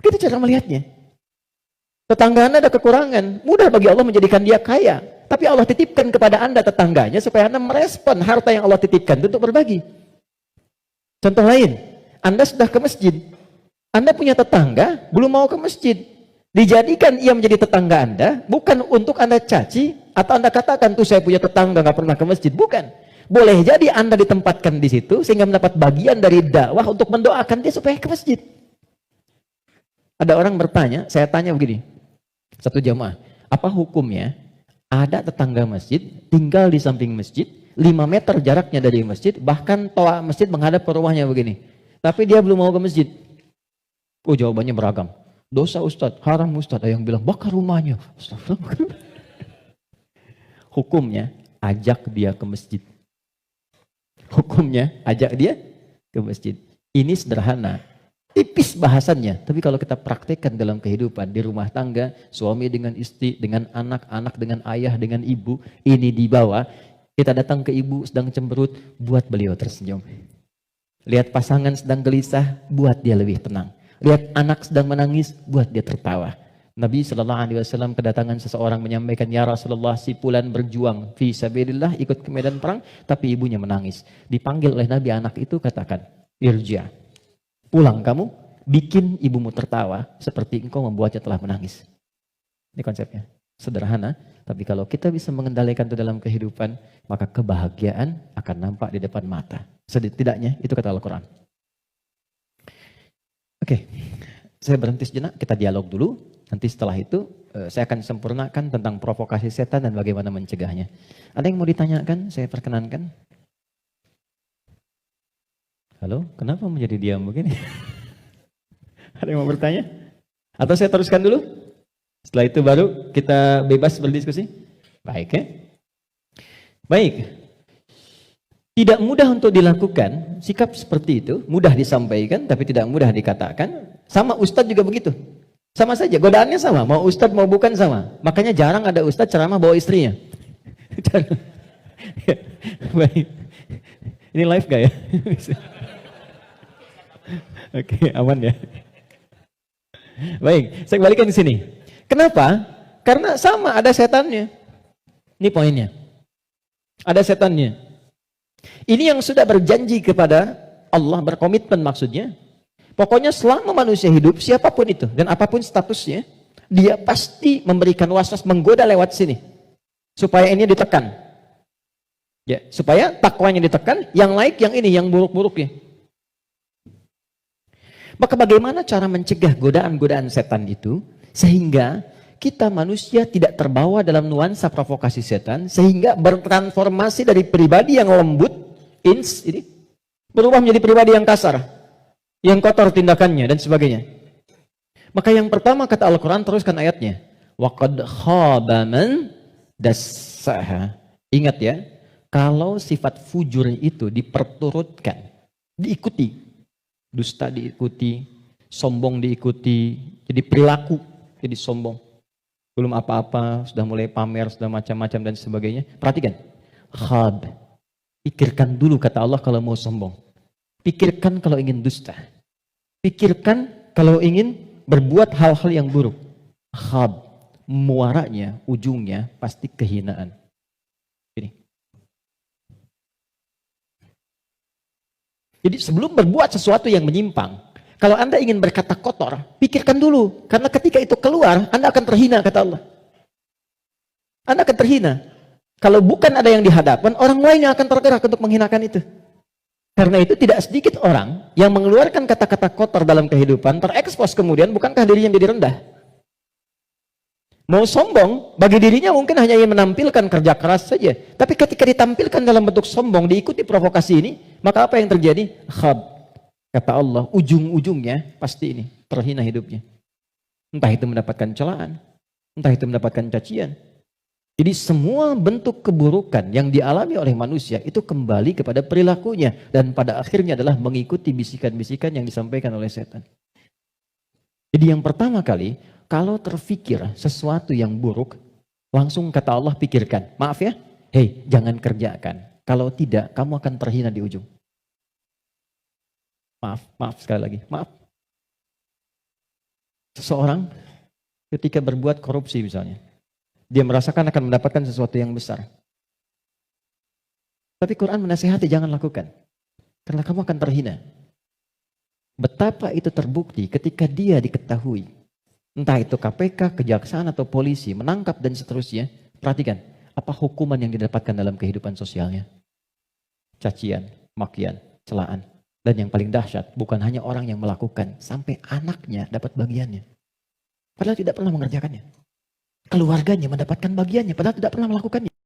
Kita cara melihatnya. Tetangga Anda ada kekurangan, mudah bagi Allah menjadikan dia kaya. Tapi Allah titipkan kepada Anda tetangganya supaya Anda merespon harta yang Allah titipkan untuk berbagi. Contoh lain, Anda sudah ke masjid. Anda punya tetangga, belum mau ke masjid. Dijadikan ia menjadi tetangga Anda, bukan untuk Anda caci, atau Anda katakan, tuh saya punya tetangga, nggak pernah ke masjid. Bukan. Boleh jadi Anda ditempatkan di situ, sehingga mendapat bagian dari dakwah untuk mendoakan dia supaya ke masjid. Ada orang bertanya, saya tanya begini, satu jamaah, apa hukumnya ada tetangga masjid, tinggal di samping masjid, 5 meter jaraknya dari masjid, bahkan toa masjid menghadap ke rumahnya begini. Tapi dia belum mau ke masjid. Oh, jawabannya beragam. Dosa Ustadz, haram Ustadz. Ada yang bilang, bakar rumahnya. Hukumnya, ajak dia ke masjid. Hukumnya, ajak dia ke masjid. Ini sederhana. Tipis bahasannya, tapi kalau kita praktekkan dalam kehidupan di rumah tangga, suami dengan istri, dengan anak, anak dengan ayah, dengan ibu, ini dibawa, kita datang ke ibu sedang cemberut, buat beliau tersenyum. Lihat pasangan sedang gelisah, buat dia lebih tenang. Lihat anak sedang menangis, buat dia tertawa. Nabi SAW kedatangan seseorang menyampaikan, ya Rasulullah, si fulan berjuang fi sabilillah, ikut ke medan perang, tapi ibunya menangis. Dipanggil oleh Nabi, anak itu katakan, irja. Pulang kamu, bikin ibumu tertawa seperti engkau membuatnya telah menangis. Ini konsepnya. Sederhana, tapi kalau kita bisa mengendalikan itu dalam kehidupan, maka kebahagiaan akan nampak di depan mata. Setidaknya, itu kata Al-Quran. Oke, saya berhenti sejenak, kita dialog dulu. Nanti setelah itu, saya akan sempurnakan tentang provokasi setan dan bagaimana mencegahnya. Ada yang mau ditanyakan? Saya perkenankan. Halo, kenapa menjadi diam begini? Ada yang mau bertanya? Atau saya teruskan dulu? Setelah itu baru kita bebas berdiskusi? Baik ya? Baik. Tidak mudah untuk dilakukan, sikap seperti itu, mudah disampaikan tapi tidak mudah dikatakan. Sama Ustadz juga begitu. Sama saja, godaannya sama, mau Ustadz mau bukan sama. Makanya jarang ada Ustadz ceramah bawa istrinya. Baik. Ini live gak ya? Oke, aman ya. Baik, saya kembalikan ke sini. Kenapa? Karena sama, ada setannya. Ini poinnya. Ada setannya. Ini yang sudah berjanji kepada Allah, berkomitmen maksudnya. Pokoknya selama manusia hidup, siapapun itu, dan apapun statusnya, dia pasti memberikan waswas, menggoda lewat sini. Supaya ini ditekan. Ya, supaya takwanya ditekan, yang naik yang ini, yang buruk-buruknya. Maka bagaimana cara mencegah godaan-godaan setan itu sehingga kita manusia tidak terbawa dalam nuansa provokasi setan sehingga bertransformasi dari pribadi yang lembut ini berubah menjadi pribadi yang kasar, yang kotor tindakannya dan sebagainya. Maka yang pertama kata Al-Quran, teruskan ayatnya, waqad khaba man dassaha. Ingat ya, kalau sifat fujur itu diperturutkan, diikuti, dusta diikuti, sombong diikuti, jadi perilaku, jadi sombong. Belum apa-apa, sudah mulai pamer, sudah macam-macam dan sebagainya. Perhatikan, khab. Pikirkan dulu kata Allah kalau mau sombong. Pikirkan kalau ingin dusta. Pikirkan kalau ingin berbuat hal-hal yang buruk. Khab, muaranya, ujungnya pasti kehinaan. Jadi sebelum berbuat sesuatu yang menyimpang, kalau Anda ingin berkata kotor, pikirkan dulu. Karena ketika itu keluar, Anda akan terhina, kata Allah. Anda akan terhina. Kalau bukan ada yang di hadapan, orang lain yang akan tergerak untuk menghinakan itu. Karena itu tidak sedikit orang yang mengeluarkan kata-kata kotor dalam kehidupan, terekspos kemudian, bukankah dirinya menjadi rendah? Mau sombong, bagi dirinya mungkin hanya ingin menampilkan kerja keras saja. Tapi ketika ditampilkan dalam bentuk sombong, diikuti provokasi ini, maka apa yang terjadi? Khab. Kata Allah, ujung-ujungnya pasti ini, terhina hidupnya. Entah itu mendapatkan celaan, entah itu mendapatkan cacian. Jadi semua bentuk keburukan yang dialami oleh manusia itu kembali kepada perilakunya. Dan pada akhirnya adalah mengikuti bisikan-bisikan yang disampaikan oleh setan. Jadi yang pertama kali, kalau terfikir sesuatu yang buruk, langsung kata Allah pikirkan. Maaf ya, hei jangan kerjakan. Kalau tidak, kamu akan terhina di ujung. Maaf sekali lagi, maaf. seseorang ketika berbuat korupsi misalnya. Dia merasakan akan mendapatkan sesuatu yang besar. Tapi Quran menasihati jangan lakukan. Karena kamu akan terhina. Betapa itu terbukti ketika dia diketahui. Entah itu KPK, kejaksaan atau polisi menangkap dan seterusnya. Perhatikan, apa hukuman yang didapatkan dalam kehidupan sosialnya? Cacian, makian, celaan. Dan yang paling dahsyat, bukan hanya orang yang melakukan, sampai anaknya dapat bagiannya. Padahal tidak pernah mengerjakannya. Keluarganya mendapatkan bagiannya, padahal tidak pernah melakukannya.